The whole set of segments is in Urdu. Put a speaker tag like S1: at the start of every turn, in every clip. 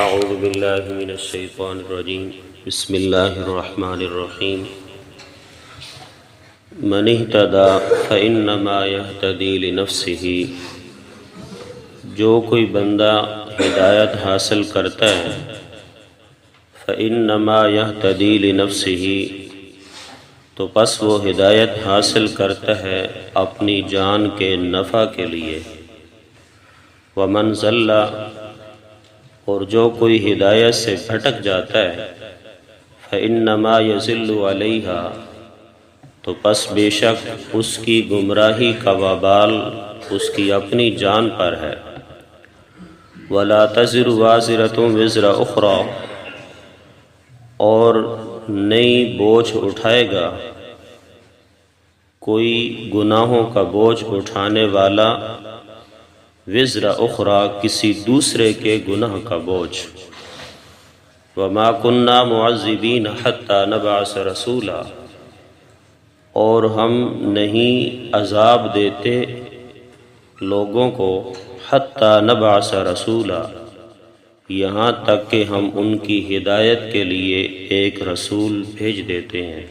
S1: اعوذ باللہ من الشیطان الرجیم بسم اللہ الرحمن الرحیم من اہتدی فانما یہتدی لنفسہ، جو کوئی بندہ ہدایت حاصل کرتا ہے فانما یہتدی لنفسہ، تو پس وہ ہدایت حاصل کرتا ہے اپنی جان کے نفع کے لیے۔ ومن ضل، اور جو کوئی ہدایت سے بھٹک جاتا ہے فإنما يضل علیہا، تو پس بے شک اس کی گمراہی کا وبال اس کی اپنی جان پر ہے۔ ولا تزر وازرة وزر اخرى، اور نئی بوجھ اٹھائے گا کوئی گناہوں کا بوجھ اٹھانے والا، وزر اخرى کسی دوسرے کے گناہ کا بوجھ۔ وما كنا معذبین حتی نبعث رسولا، اور ہم نہیں عذاب دیتے لوگوں کو حتی نبعث رسولا، یہاں تک کہ ہم ان کی ہدایت کے لیے ایک رسول بھیج دیتے ہیں۔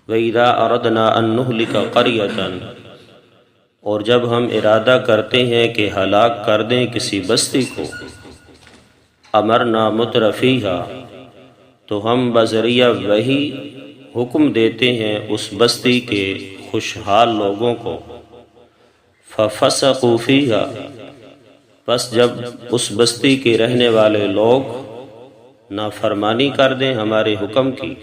S1: وَإِذَا أَرَدْنَا أَن نُهْلِكَ قَرْيَةً، اور جب ہم ارادہ کرتے ہیں کہ ہلاک کر دیں کسی بستی کو، امرنا مترفیہا، تو ہم بذریعہ وحی حکم دیتے ہیں اس بستی کے خوشحال لوگوں کو، ففسقوا فیہا، پس جب اس بستی کے رہنے والے لوگ نافرمانی کر دیں ہمارے حکم کی،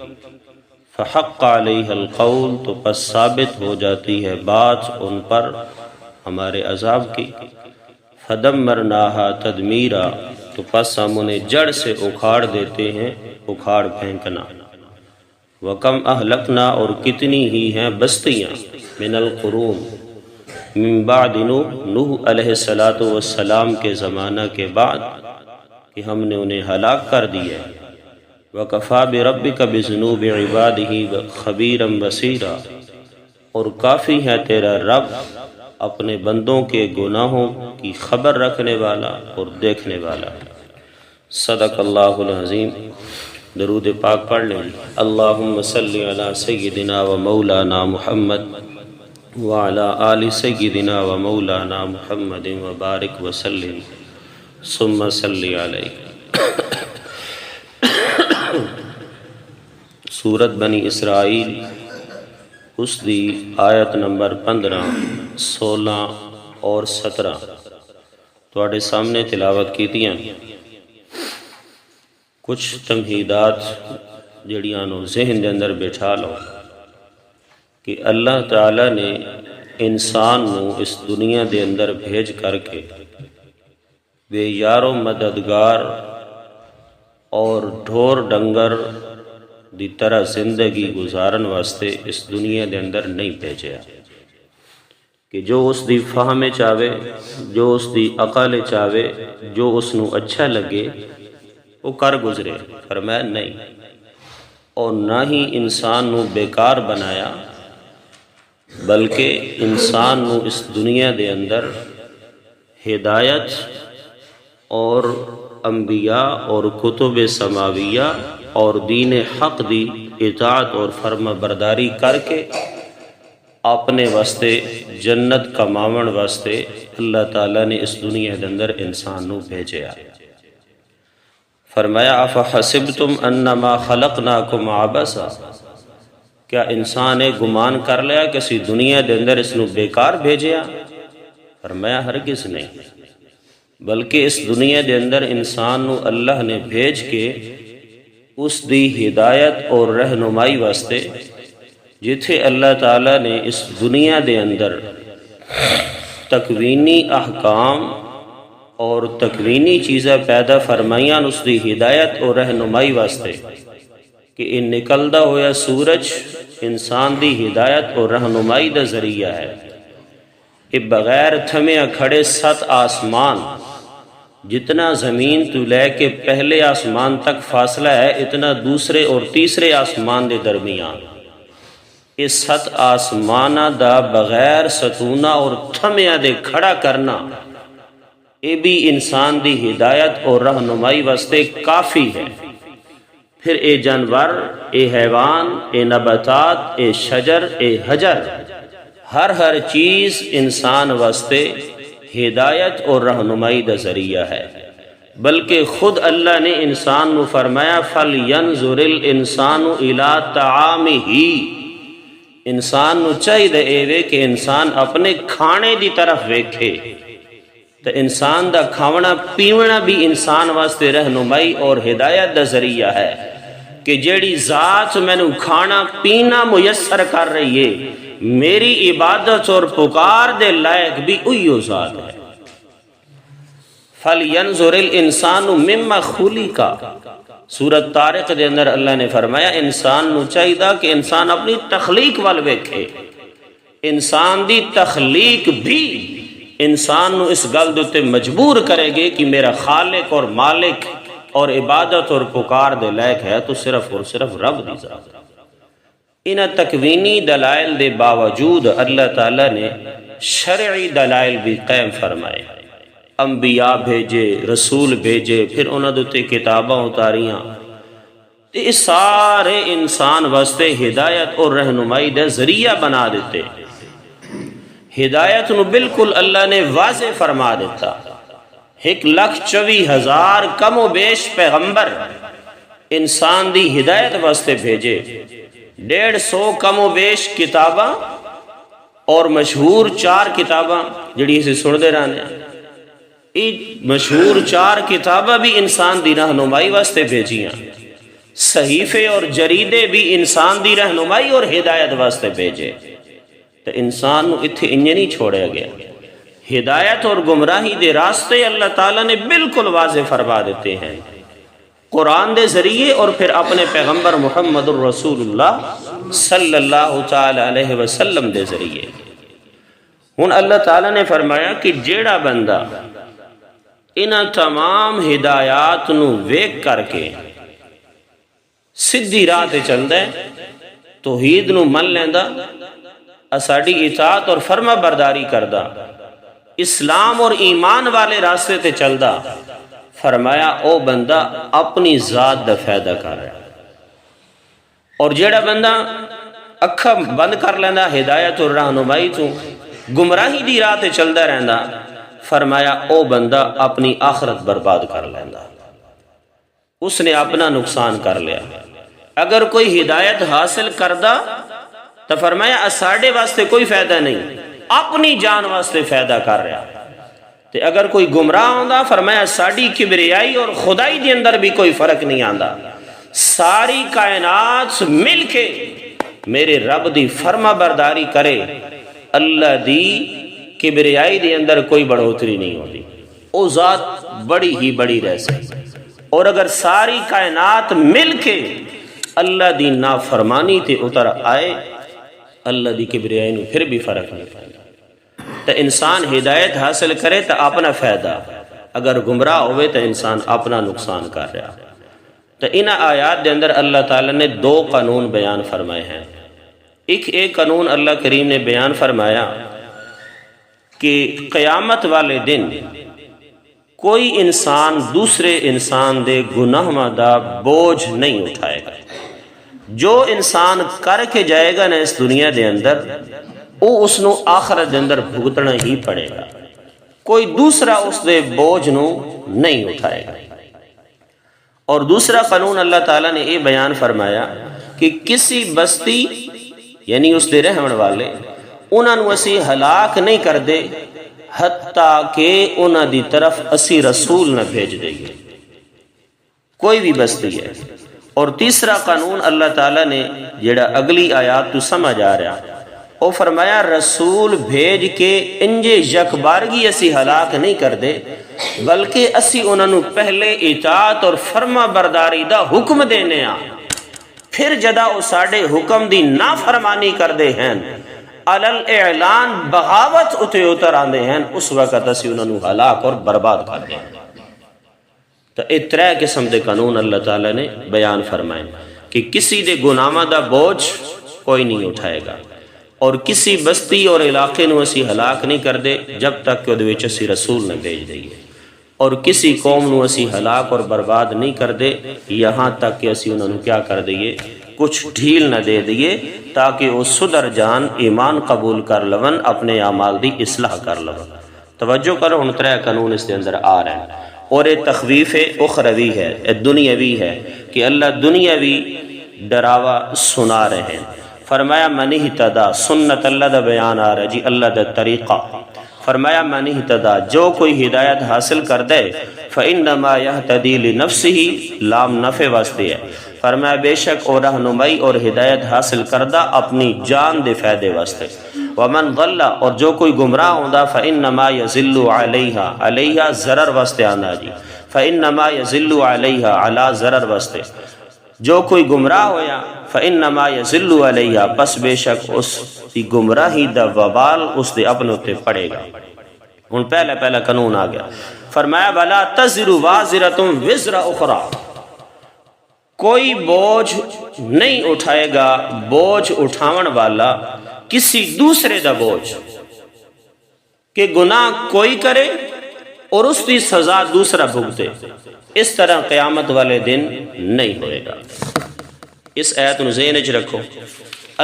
S1: فحق علیہ القول، تو پس ثابت ہو جاتی ہے بات ان پر ہمارے عذاب کی۔ فدمرناہا تدمیرا، تو پس ہم انہیں جڑ سے اکھاڑ دیتے ہیں اکھاڑ پھینکنا۔ وکم اہلکنا، اور کتنی ہی ہیں بستیاں، من القرون، من بعد نوح علیہ السلام کے زمانہ کے بعد کہ ہم نے انہیں ہلاک کر دیا۔ وَكَفَى بِرَبِّكَ بِذُنُوبِ عِبَادِهِ خَبِيرًا بَصِيرًا، اور کافی ہے تیرا رب اپنے بندوں کے گناہوں کی خبر رکھنے والا اور دیکھنے والا۔ صدق اللہ العظیم۔ درود پاک پڑھ لیں۔ اللہم صلی علی سیدنا و مولانا محمد وعلی آل سیدنا و مولانا محمد وبارک وسلم ثم صلی علیہ۔ سورت بنی اسرائیل، اس دی آیت نمبر 15، 16 اور 17 تواڈے سامنے تلاوت کیتیاں۔ کچھ تمہیدات جڑیاں نو ذہن دے اندر بٹھا لو کہ اللہ تعالی نے انسان نو اس دنیا دے اندر بھیج کر کے بے یار و مددگار اور ڈھور ڈنگر دی طرح زندگی گزارن واسطے اس دنیا دے اندر نہیں بھیجیا کہ جو اس دی فہم چاہے، جو اس دی عقل چاہے، جو اس نو اچھا لگے وہ کر گزرے۔ فرمایا نہیں، اور نہ ہی انسان نو بیکار بنایا، بلکہ انسان نو اس دنیا دے اندر ہدایت اور انبیاء اور کتب سماویہ اور دین حق دی اطاعت اور فرما برداری کر کے اپنے واسطے جنت کماون واسطے اللہ تعالیٰ نے اس دنیا دے اندر انسان نو بھیجیا۔ فرمایا افحسبتم انما خلقناکم عبثا، کیا انسان نے گمان کر لیا کہ اسی دنیا دے اندر اس نو بیکار بھیجیا؟ فرمایا ہرگز نہیں، بلکہ اس دنیا دے اندر انسان نو اللہ نے بھیج کے اس دی ہدایت اور رہنمائی واسطے، جتھے اللہ تعالیٰ نے اس دنیا دے اندر تکوینی احکام اور تکوینی چیزیں پیدا فرمائیاں اس دی ہدایت اور رہنمائی واسطے کہ ان نکلدا ہویا سورج انسان دی ہدایت اور رہنمائی دا ذریعہ ہے۔ کہ بغیر تھمے کھڑے 7 آسمان، جتنا زمین تو لے کے پہلے آسمان تک فاصلہ ہے، اتنا دوسرے اور تیسرے آسمان دے درمیان، اس 7 آسمانہ دا بغیر ستونہ اور تھمیاں دے کھڑا کرنا یہ بھی انسان دی ہدایت اور رہنمائی واسطے کافی ہے۔ پھر اے جانور، اے حیوان، اے نباتات، اے شجر، اے حجر، ہر چیز انسان واسطے ہدایت اور رہنمائی دا ذریعہ ہے۔ بلکہ خود اللہ نے انسان نو فرمایا فَلْيَنْظُرِ الْإِنسَانُ إِلَىٰ طَعَامِهِ، انسان نو چاہیے اے کہ انسان اپنے کھانے دی طرف ویکھے۔ تو انسان دا کھاونا پیونا بھی انسان واسطے رہنمائی اور ہدایت دا ذریعہ ہے کہ جیڑی ذات میں نو کھانا پینا میسر کر رہی ہے، میری عبادت اور پکار دے لائق بھی اوہی ذات ہے۔ فَلْيَنْظُرِ الْإِنسَانُ مِمَّا خُلِقَ، سورۃ طارق دے اندر اللہ نے فرمایا انسان نو چاہیے کہ انسان اپنی تخلیق وال ویکھے۔ انسان دی تخلیق بھی انسان نو اس گل دوتے مجبور کرے گے کہ میرا خالق اور مالک اور عبادت اور پکار دے لائق ہے تو صرف اور صرف رب دی ذات۔ ان تکوینی دلائل دے باوجود اللہ تعالیٰ نے شرعی دلائل بھی قائم فرمائے، انبیاء بھیجے، رسول بھیجے، پھر انہاں دوتے کتاباں اتاریاں۔ یہ سارے انسان واسطے ہدایت اور رہنمائی دے ذریعہ بنا دیتے۔ ہدایت نو بالکل اللہ نے واضح فرما دیتا۔ 1,24,000 کم و بیش پیغمبر انسان دی ہدایت واسطے بھیجے، 150 کم و بیش کتاباں اور مشہور 4 کتاباں جڑی اسے سن دے رہنے ہیں، مشہور 4 کتاباں بھی انسان دی رہنمائی واسطے بھیجیاں، صحیفے اور جریدے بھی انسان دی رہنمائی اور ہدایت واسطے بھیجے۔ تو انسان اتھے انجے نہیں چھوڑے گیا، ہدایت اور گمراہی دے راستے اللہ تعالیٰ نے بالکل واضح فرما دیتے ہیں قرآن دے ذریعے اور پھر اپنے پیغمبر محمد الرسول اللہ صلی اللہ تعالی علیہ وسلم دے ذریعے۔ ہن اللہ تعالیٰ نے فرمایا کہ جیڑا بندہ انہاں تمام ہدایات نو ویک کر کے سدھی راہ تے چلدا ہے، توحید نو من لیندا، اساڈی اطاعت اور فرما برداری کردا، اسلام اور ایمان والے راستے تے چلدا، فرمایا او بندہ اپنی ذات دا فائدہ کر رہا ہے۔ اور جیڑا بندہ اکھا بند کر لیندا ہدایت اور رہنمائی تو گمراہی دی راہ تے چلدا رہندا، فرمایا او بندہ اپنی آخرت برباد کر لیندا، اس نے اپنا نقصان کر لیا۔ اگر کوئی ہدایت حاصل کردا تو فرمایا اساڑے واسطے کوئی فائدہ نہیں، اپنی جان واسطے فائدہ کر رہا۔ تے اگر کوئی گمراہ ہوندا، فرمایا ساڑی کبریائی اور خدائی دے اندر بھی کوئی فرق نہیں آندا، ساری کائنات مل کے میرے رب دی فرما برداری کرے، اللہ دی کبریائی دے اندر کوئی بڑھوتری نہیں ہوتی، او ذات بڑی ہی بڑی رہ سکتی۔ اور اگر ساری کائنات مل کے اللہ دی نافرمانی تے اتر آئے، اللہ دی کبریائی نو پھر بھی فرق نہیں پائے۔ تو انسان ہدایت حاصل کرے تو اپنا فائدہ، اگر گمراہ ہوئے تو انسان اپنا نقصان کر رہا۔ تو ان آیات دے اندر اللہ تعالیٰ نے 2 قانون بیان فرمائے ہیں۔ ایک قانون اللہ کریم نے بیان فرمایا کہ قیامت والے دن کوئی انسان دوسرے انسان دے گناہ دا بوجھ نہیں اٹھائے گا۔ جو انسان کر کے جائے گا نا اس دنیا دے اندر، وہ اس نو آخرت دے اندر بھگتنا ہی پڑے گا، کوئی دوسرا اس دے بوجھ نو نہیں اٹھائے گا۔ اور دوسرا قانون اللہ تعالیٰ نے یہ بیان فرمایا کہ کسی بستی یعنی اس دے رہن والے انہاں نو اسی ہلاک نہیں کر دے حتیٰ کہ انہاں دی طرف اسی رسول نہ بھیج دے گے، کوئی بھی بستی ہے۔ اور تیسرا قانون اللہ تعالیٰ نے جڑا اگلی آیات تو سمجھ آ رہا، وہ فرمایا رسول بھیج کے انجے یک بارگی اسی ہلاک نہیں کر دے، بلکہ اسی انہوں نے پہلے اطاعت اور فرما برداری دا حکم دینے آ، پھر جدا او ساڑے حکم دی نافرمانی کر دے ہیں، علل اعلان بغاوت اتے اتر آندے ہیں، اس وقت اسی انہوں نے ہلاک اور برباد کر دے ہیں۔ تو یہ 3 قسم دے قانون اللہ تعالیٰ نے بیان فرمائے کہ کسی دے گناہاں دا بوجھ کوئی نہیں اٹھائے گا، اور کسی بستی اور علاقے نو اسی ہلاک نہیں کر دے جب تک کہ وہ اسی رسول نہ بھیج دئیے۔ اور کسی قوم نو اسی ہلاک اور برباد نہیں کر دے یہاں تک کہ اسی انہوں کیا کر دئیے کچھ ڈھیل نہ دے دئیے تاکہ وہ سدر جان ایمان قبول کر لون اپنے اعمال دی اصلاح کر لون۔ توجہ کرو ہن ترے قانون اس کے اندر آ رہے ہیں اور یہ تخویف اخروی ہے، دنیاوی ہے کہ اللہ دنیاوی ڈراوا سنا رہے ہیں۔ فرمایا من اہتدی، سنت اللہ دا بیان آ رہا ہے جی، اللہ دا طریقہ۔ فرمایا من اہتدی، جو کوئی ہدایت حاصل کر دے فإنما يهتدي لنفسه، لام نفع واسطے ہے۔ فرمایا بے شک اور رہنمائی اور ہدایت حاصل کردہ اپنی جان دے فائدے واسطے۔ ومن ضل، اور جو کوئی گمراہ ہوندا فإنما يضل علیہا، علیہا ضرر واسطے آنا جی، فإنما يضل علیہا، علی ضرر واسطے۔ جو کوئی گمراہ ہویا فإنما يضل علیہا، پس بے شک اس دی گمراہی دا وبال اس دے اپنے تے پڑے گا۔ ان پہلا قانون آ گیا۔ فرمایا ولا تزر وازرۃ وزر اخرى، کوئی بوجھ نہیں اٹھائے گا بوجھ اٹھاون والا کسی دوسرے دا بوجھ، کہ گناہ کوئی کرے اور اس کی سزا دوسرا بھگتے، اس طرح قیامت والے دن نہیں ہوئے گا۔ اس آیت نو ذہن وچ رکھو،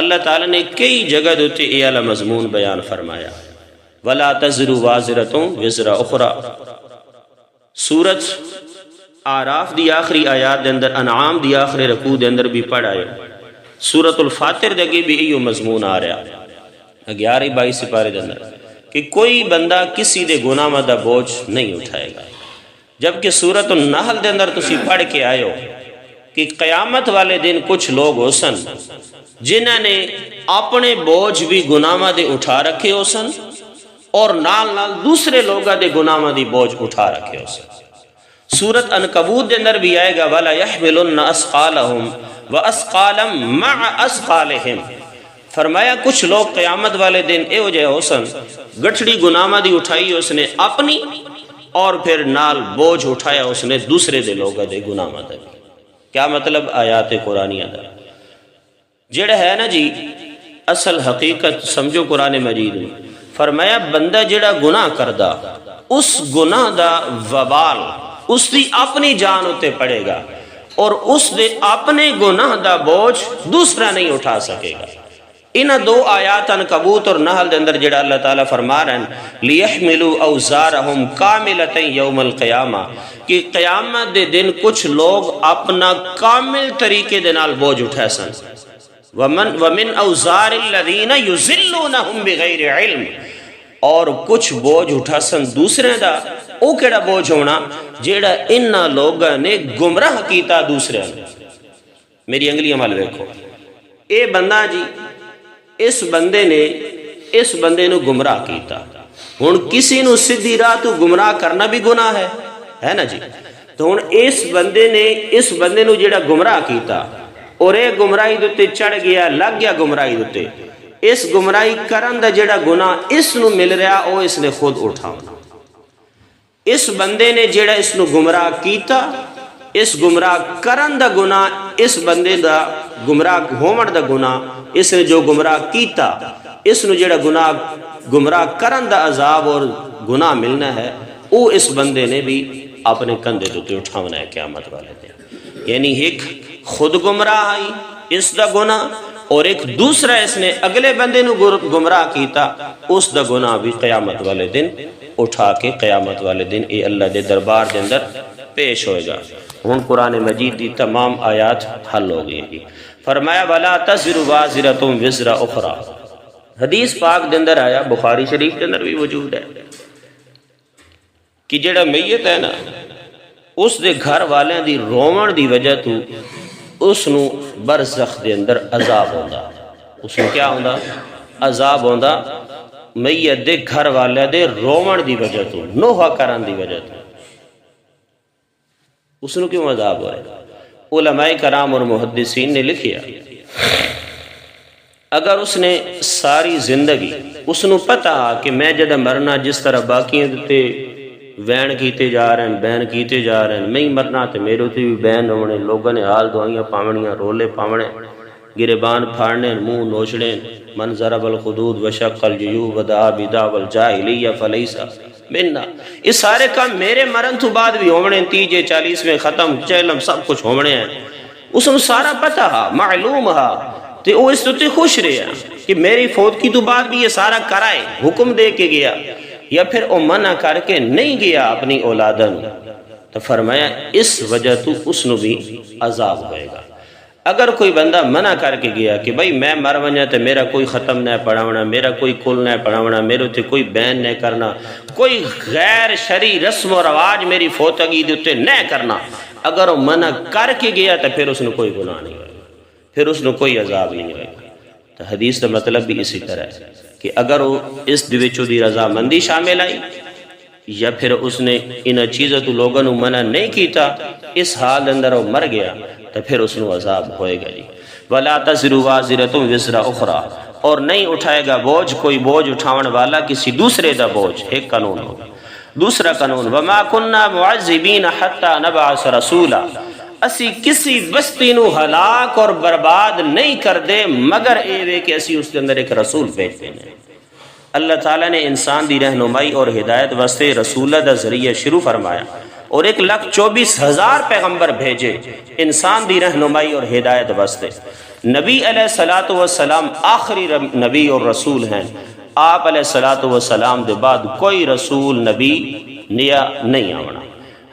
S1: اللہ تعالیٰ نے کئی جگہ دوتے یہ والا مضمون بیان فرمایا، ولا تزر وازرۃ وزر اخرى۔ سورت آراف دی آخری آیات دے اندر، انعام دی آخری رکوع دے اندر بھی پڑھ آئے، سورت الفاتر دے اگے بھی ایو مضمون آ رہا 11-22 سپارے دے اندر کہ کوئی بندہ کسی دے گناہ دا بوجھ نہیں اٹھائے گا۔ جبکہ سورت النحل دے اندر تسی پڑھ کے آئے ہو کہ قیامت والے دن کچھ لوگ ہو سن جنہاں نے اپنے بوجھ بھی گناہ دے اٹھا رکھے ہو سن اور نال نال دوسرے لوگاں دے گناہ دی بوجھ اٹھا رکھے ہو سن۔ سورت عنکبوت دے اندر بھی آئے گا وَلَا يَحْمِلُنَّ أَثْقَالَهُمْ وَأَثْقَالًا مَعَ أَثْقَالِهِمْ۔ فرمایا کچھ لوگ قیامت والے دن اے ہو جائے ہو سن گٹھڑی گناہ دی اٹھائی اس نے اپنی اور پھر نال بوجھ اٹھایا اس نے دوسرے دے لوگاں دے گناہ دا۔ کیا مطلب آیات قرآنیہ دا جڑا ہے نا جی، اصل حقیقت سمجھو قرآن مجید میں فرمایا بندہ جڑا گناہ کردہ اس گناہ دا وبال اس دی اپنی جان ہوتے پڑے گا اور اس دے اپنے گناہ دا بوجھ دوسرا نہیں اٹھا سکے گا۔ انہاں دو آیات عنکبوت اور نحل دے اندر جڑا اللہ تعالیٰ فرما رہے ہیں لیحملوا اوزارہم کاملۃ یوم القیامہ، کہ قیامت دے دن کچھ لوگ اپنا کامل طریقے دے نال بوجھ اٹھا سن۔ ومن اوزار الذین یضلونہم بغیر علم، اور کچھ بوجھ اٹھا سن دوسرے دا، او کیڑا بوجھ ہونا جیڑا انہاں لوگاں نے گمراہ کیتا دوسرے نے۔ میری انگلی عمل دیکھو، اے بندہ جی اس بندے نو گمراہ کیتا، ہن کسی نو سیدھی راہ تو گمراہ کرنا بھی گناہ ہے نا جی، تو ہن اس بندے نو جیڑا گمراہ کیتا اور اے گمراہی دوتے چڑھ گیا لگ گیا گمراہی دوتے، اس گمراہی کرن دا جیڑا گناہ اس نو مل رہا او اس نے خود اٹھاونا۔ اس بندے نے جیڑا اس نو گمراہ کیتا، اس گمراہ کرن دا گناہ، اس بندے دا گمراہ ہون دا گناہ، اس نے جو گمراہ کیتا اس نو جیڑا گمراہ کرن دا عذاب اور گناہ ملنا ہے او اس بندے نے بھی اپنے کندھے دوتے اٹھاونا ہے قیامت والے دن۔ یعنی ایک خود گمراہ آئی اس دا گناہ اور ایک دوسرا اس نے اگلے بندے نو گمراہ کیتا، اس دا گناہ بھی قیامت والے دن اٹھا کے قیامت والے دن اے اللہ دے دربار دے اندر پیش ہوئے گا۔ ہن قرآن مجید دی تمام آیات حل ہو گئی ہیں۔ فرمایا وَلَا تَزِرُ وَازِرَةٌ وِزْرَ أُخْرَى۔ حدیث پاک دے اندر آیا، بخاری شریف کے اندر بھی موجود ہے کہ جڑا میت ہے نا اس دے گھر والے دی رومن دی وجہ تو اس نو برزخ دے اندر عذاب ہوندا، اس نو کیا ہوندا؟ عذاب ہوندا میت دے گھر والے دے رومن دی وجہ تو، نوحہ کرن دی وجہ تو اس نو کیوں عذاب ہو رہا ہے؟ علماء کرام اور محدثین نے لکھیا اگر اس نے ساری زندگی اس نو پتا کہ میں جدہ مرنا جس طرح باقیاں دیتے وین کیتے جا رہے ہیں، بین کیتے جا رہے ہیں، میں ہی مرنا تے میرے تے بھی بین ہونے، لوگوں نے حال دعائیاں پاونیاں، رولے پاونے، گریبان پھاڑنے، منہ نوچڑے، من ضرب الخدود وشق الجیوب ودعا بدعوى الجاہلیہ فلیسا منا یہ سارے کام میرے مرن تو بعد بھی ہونے، 30 40 میں ختم چلم سب کچھ ہونے ہیں، اس نے سارا پتہ ہا معلوم ہا تے وہ اس تے خوش رہا کہ میری فوت کی تو بعد بھی یہ سارا کرائے، حکم دے کے گیا یا پھر وہ منع کر کے نہیں گیا اپنی اولادن، تو فرمایا اس وجہ تو اس نو بھی عذاب ہوئے گا۔ اگر کوئی بندہ منع کر کے گیا کہ بھائی میں مر ونجا تے میرا کوئی ختم نہ پڑھاونا، میرا کوئی کل نہ پڑھاونا، میرے تے کوئی بین نہ کرنا، کوئی غیر شرعی رسم و رواج میری فوتگی دے تے نہ کرنا، اگر وہ منع کر کے گیا تو پھر اس نے کوئی گناہ نہیں ہوئے گا، پھر اس نے کوئی عذاب نہیں ہوئے گا۔ تو حدیث کا مطلب بھی اسی طرح ہے کہ اگر وہ اس دوچوں دی رضامندی شامل آئی یا پھر اس نے ان چیزوں تو لوگوں نے منع نہیں کیتا، اس حال اندر وہ مر گیا تو پھر اس نے عذاب ہوئے گا جی۔ وَلَا تَزِرُ وَازِرَةٌ وِزْرَ أُخْرَى، اور نہیں اٹھائے گا بوجھ کوئی بوجھ اٹھاون والا کسی دوسرے دا بوجھ، ایک قانون ہوگا۔ دوسرا قانون وَمَا كُنَّا مُعَذِّبِينَ حَتَّى نَبْعَثَ رَسُولًا، اسی کسی بستی نو ہلاک اور برباد نہیں کر دے مگر اے وے کہ اسی اس کے اندر ایک رسول بھیجتے ہیں۔ اللہ تعالیٰ نے انسان دی رہنمائی اور ہدایت واسطے رسولہ دا ذریعہ شروع فرمایا اور 1,24,000 پیغمبر بھیجے انسان دی رہنمائی اور ہدایت واسطے۔ نبی علیہ السلام آخری نبی اور رسول ہیں، آپ علیہ السلام دے بعد کوئی رسول نبی نیا نہیں آونا۔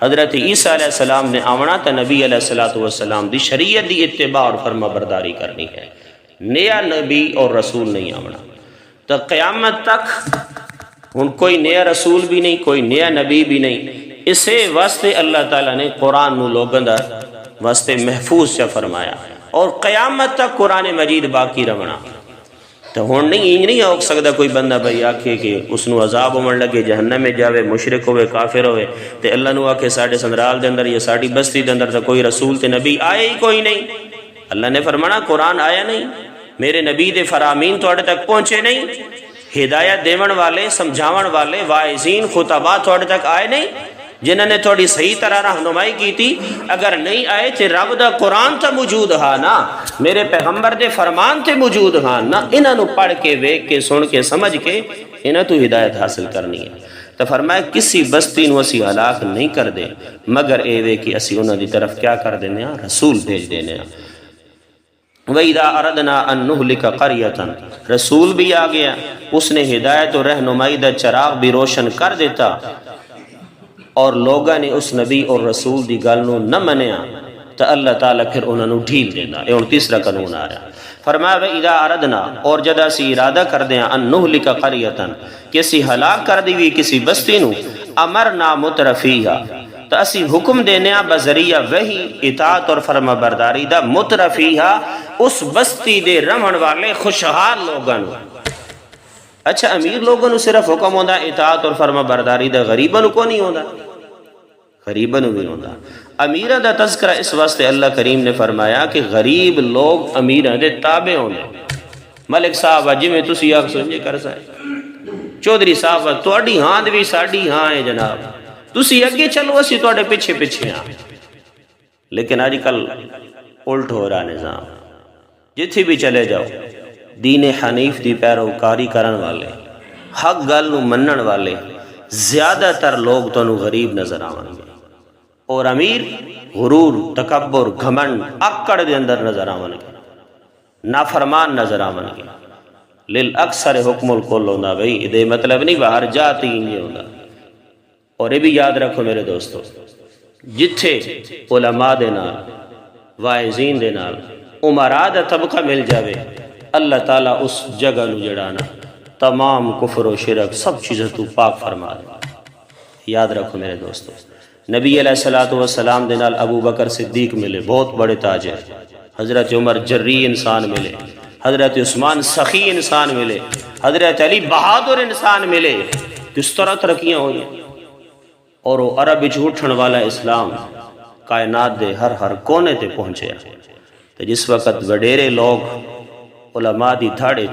S1: حضرت عیسیٰ علیہ السلام نے آونا تو نبی علیہ السلام دی شریعت دی اتباع اور فرما برداری کرنی ہے، نیا نبی اور رسول نہیں آونا۔ تو قیامت تک ان کوئی نیا رسول بھی نہیں، کوئی نیا نبی بھی نہیں، اسے واسطے اللہ تعالیٰ نے قرآن نو لوگوں دا واسطے محفوظ سے فرمایا اور قیامت تک قرآن مجید باقی رہنا۔ تو ہون نہیں ہو سکتا کوئی بندہ بھائی آکھے کہ اس نو عذاب ہومن لگے، جہنم میں جاوے، مشرک ہوئے، کافر ہوئے، تے اللہ نو آکھے ساڑھے سندرال دے اندر یا ساڑھی بستی دے اندر تو کوئی رسول تے نبی آئے ہی کوئی نہیں۔ اللہ نے فرمانا قرآن آیا نہیں، میرے نبی دے فرامین توڑے تک پہنچے نہیں، ہدایت دیون والے، سمجھاون والے، واعظین، خطباء توڑے تک آئے نہیں، جنہوں نے تھوڑی صحیح طرح رہنمائی کی تھی۔ اگر نہیں آئے تے رب دا قرآن تا موجود ہاں نا، میرے پیغمبر دے فرمان تے موجود ہاں نا، انہاں نو پڑھ کے ویکھ کے سن کے سمجھ کے انہاں تو ہدایت حاصل کرنی ہے۔ تو فرمایا کسی بستی نو اسی ہلاک نہیں کر دے مگر اے وے کہ اسی انہاں دی طرف کیا کر دینے ہاں، رسول بھیج دینے ہاں۔ وَإِذَا أَرَدْنَا أَن نُهْلِكَ قَرْيَةً، رسول بھی آ گیا، اس نے ہدایت و رہنمائی دا چراغ بھی روشن کر دیتا اور لوگاں نے اس نبی اور رسول دی گل نو نہ منیا تو اللہ تعالیٰ پھر انہوں نے ڈھیل دینا۔ یہ تیسرا قانون آیا۔ فرمایا وَإِذَا أَرَدْنَا، اور جدا سی ارادہ کر دیا، أَن نُهْلِكَ قَرْيَةً، کسی ہلاک کر دی ہوئی کسی بستی نو، امرنا مترفیہا، تو اسی حکم دینے بذریعہ وہی اطاعت اور فرما برداری دا مترفیہا، اس بستی دے رمن والے خوشحال لوگاں۔ اچھا امیر لوگوں نو صرف حکم ہوندا اطاعت اور فرما برداری دا، غریباں نو کو نہیں ہوندا؟ غریباں نو بھی ہوندا۔ امیرہ دا تذکرہ اس واسطے اللہ کریم نے فرمایا کہ غریب لوگ امیرہ دے تابع ہوندے۔ ملک صاحب جی میں تسی آکھ سنجے کر سائے، چودھری صاحب تواڈی ہاں بھی ساڈی ہاں ہے جناب، تسی اگے چلو اسی تواڈے پیچھے پیچھے ہاں۔ لیکن آج کل الٹ ہو رہا نظام، جتھے بھی چلے جاؤ دین حنیف دی پیروکاری کرن والے، حق گل نو منن والے زیادہ تر لوگ تو غریب نظر آون گے، اور امیر غرور، تکبر، گھمنڈ، اکڑ دے اندر نظر آون گے، نافرمان نظر آون گے۔ للاکثر حکم الکل ہوندا بھئی، دے مطلب نہیں باہر جاتی ہی ہوندا۔ اور یہ بھی یاد رکھو میرے دوستو، جتھے علماء دے نال، واعظین دے نال، امراء دا طبقہ مل جاوے، اللہ تعالیٰ اس جگہ نو جڑانا تمام کفر و شرک سب چیزیں تو پاک فرما دے۔ یاد رکھو میرے دوستو، نبی علیہ السلام دے نال ابو بکر صدیق ملے، بہت بڑے تاجر، حضرت عمر جری انسان ملے، حضرت عثمان سخی انسان ملے، حضرت علی بہادر انسان ملے، کس طرح ترقیاں ہوئی، اور وہ عرب جھوٹن والا اسلام کائنات دے ہر کونے تے پہنچے۔ تو جس وقت وڈیرے لوگ علماء دی دھاڑے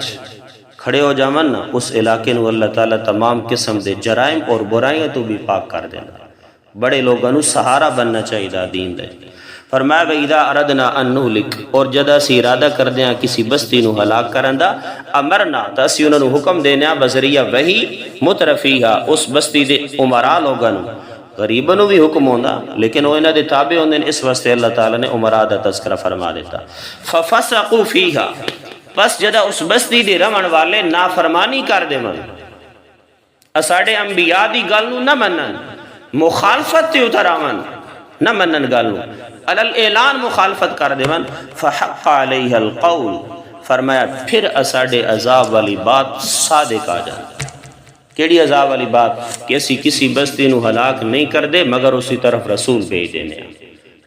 S1: کھڑے ہو جاون نا، اس علاقے نو اللہ تعالیٰ تمام قسم دے جرائم اور برائیاں تو بھی پاک کر دینا۔ بڑے لوگوں نو سہارا بننا چاہیے دین دے۔ فرمایا وَإِذَا أَرَدْنَا أَن نُهْلِكَ، اور جد اسی ارادہ کر دیاں کسی بستی نو ہلاک کرن دا، امرنا تا اسی انہوں نے حکم دینا بذریعہ وہی مترفیہا اس بستی دے عمرا لوگاں نو، غریباں نو بھی حکم ہوندا لیکن وہ انہاں دے تابع ہوندے، اس واسطے اللہ تعالیٰ نے عمرا دا تذکرہ فرما دیتا۔ فَفَسَقُوا فِيهَا، پس جدا اس بستی دے رمن والے نافرمانی کر دے من، اساڑے انبیاء دی گل نو نہ منن، مخالفت تے اتراون نہ منن گل نو، علل اعلان مخالفت کر دے من، فحق علیہ القول، فرمایا پھر اساڑے عذاب والی بات صادق آ جائے۔ کیڑی عذاب والی بات؟ کہ اسی کسی بستی نو ہلاک نہیں کر دے مگر اسی طرف رسول بھیج دینے ہیں،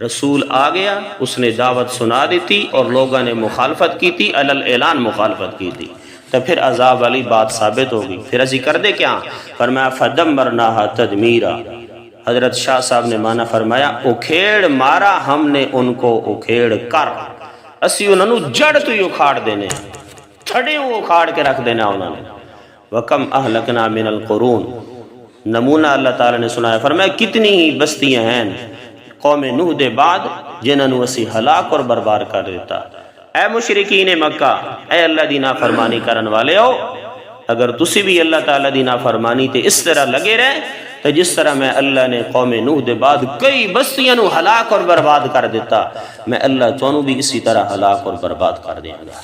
S1: رسول آ گیا، اس نے دعوت سنا دیتی اور لوگوں نے مخالفت کی تھی، علل اعلان مخالفت کی تھی، تو پھر عذاب والی بات ثابت ہوگی۔ پھر اسی کر دے کیا؟ فرمایا فدمرناہا تدمیرا، حضرت شاہ صاحب نے معنی فرمایا اکھیڑ مارا ہم نے ان کو اکھیڑ کر، اسی انہوں نے جڑ تو ہی اکھاڑ دینے، تھڑے وہ اکھاڑ کے رکھ دینا انہوں نے۔ وَكَمْ أَهْلَكْنَا مِنَ الْقُرُونِ، نمونہ اللہ تعالیٰ نے سنایا، فرمایا کتنی ہی بستیاں ہیں قوم نوح دے بعد جنہوں نے اسی ہلاک اور برباد کر دیتا۔ اے مشرکین مکہ، اے اللہ دی نافرمانی کرن والے ہو، اگر تسی بھی اللہ تعالیٰ دی نافرمانی تے اس طرح لگے رہے تو جس طرح میں اللہ نے قوم نوح دے بعد کئی بستیاں نو ہلاک اور برباد کر دیتا، میں اللہ تونوں بھی اسی طرح ہلاک اور برباد کر دیں گا۔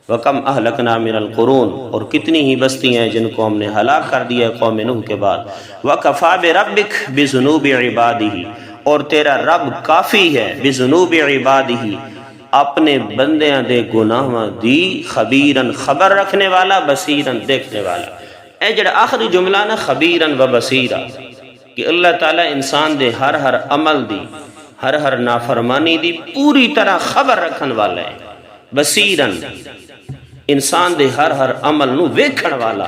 S1: وَكَمْ أَهْلَكْنَا مِنَ الْقُرُونِ، اور کتنی ہی بستی ہیں جن کو ہم نے ہلاک کر دیا قوم نوح کے بعد۔ وَكَفَى بِرَبِّكَ بِذُنُوبِ عِبَادِهِ، اور تیرا رب کافی ہے بِذُنُوبِ عِبَادِهِ، اپنے بندیاں دے گناہاں دی، خبیراً خبر رکھنے والا، بصیراً دیکھنے والا۔ اے جڑا آخری جملہ نا خبیراً و بصیرا، کہ اللہ تعالیٰ انسان دے ہر ہر عمل دی، ہر ہر نافرمانی دی پوری طرح خبر رکھن والا ہے، بصیراً انسان دے ہر ہر عمل نو ویکھن والا۔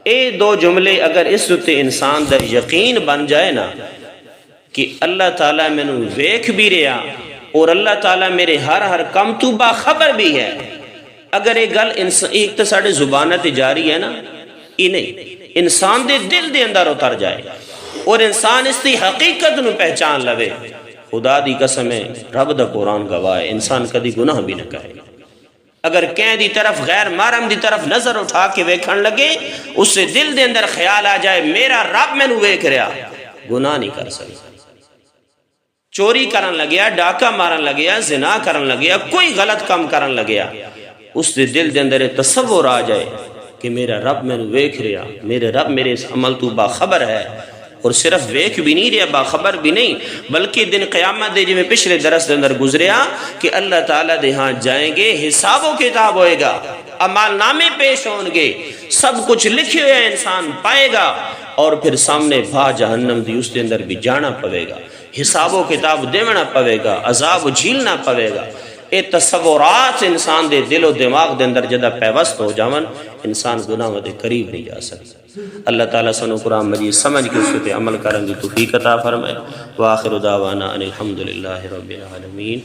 S1: اے دو جملے اگر اس تے انسان دا یقین بن جائے نا کہ اللہ تعالیٰ میں نو ویکھ بھی رہا اور اللہ تعالیٰ میرے ہر ہر کم تو باخبر بھی ہے، اگر یہ گل ایک تو ساڑھے زبانت جاری ہے نا، یہ نہیں، انسان دے دل دے اندر اتر جائے اور انسان اس دی حقیقت نو پہچان لوے، خدا دی قسم ہے، رب دا قرآن گواہ ہے، انسان کدی گناہ بھی نہ کرے۔ اگر کہیں دی طرف غیر محرم دی طرف نظر اٹھا کے ویکھن لگے، اس سے دل دے اندر خیال آ جائے میرا رب میں نو ویکھ رہا، گناہ نہیں کر سکتا۔ چوری کرن لگیا، ڈاکہ مارن لگیا، زنا کرن لگیا، کوئی غلط کام کرن لگیا، اس دے دل دے اندر تصور آ جائے کہ میرا رب میں نو ویکھ رہا، میرے رب میرے اس عمل تو باخبر ہے، اور صرف ویکھ بھی نہیں رہا، باخبر بھی نہیں، بلکہ دن قیامت دے جو میں پچھلے درس دے اندر گزریا کہ اللہ تعالیٰ دے ہاں جائیں گے، حساب و کتاب ہوئے گا، اعمال نامے پیش ہوں گے، سب کچھ لکھے ہوئے انسان پائے گا، اور پھر سامنے بھا جہنم دی اس دے اندر بھی جانا پوے گا، حساب و کتاب دیونا پوے گا، عذاب جھیلنا پوے گا۔ اے تصورات انسان دے دل و دماغ دے اندر جدہ پیوست ہو جاون، انسان گناہ دے قریب نہیں جا سکتا۔ اللہ تعالیٰ سنو قرآن مجید سمجھ کے اس پہ عمل کریں گی توفیق عطا فرمائے۔ وآخر دعوانا ان الحمدللہ رب العالمین۔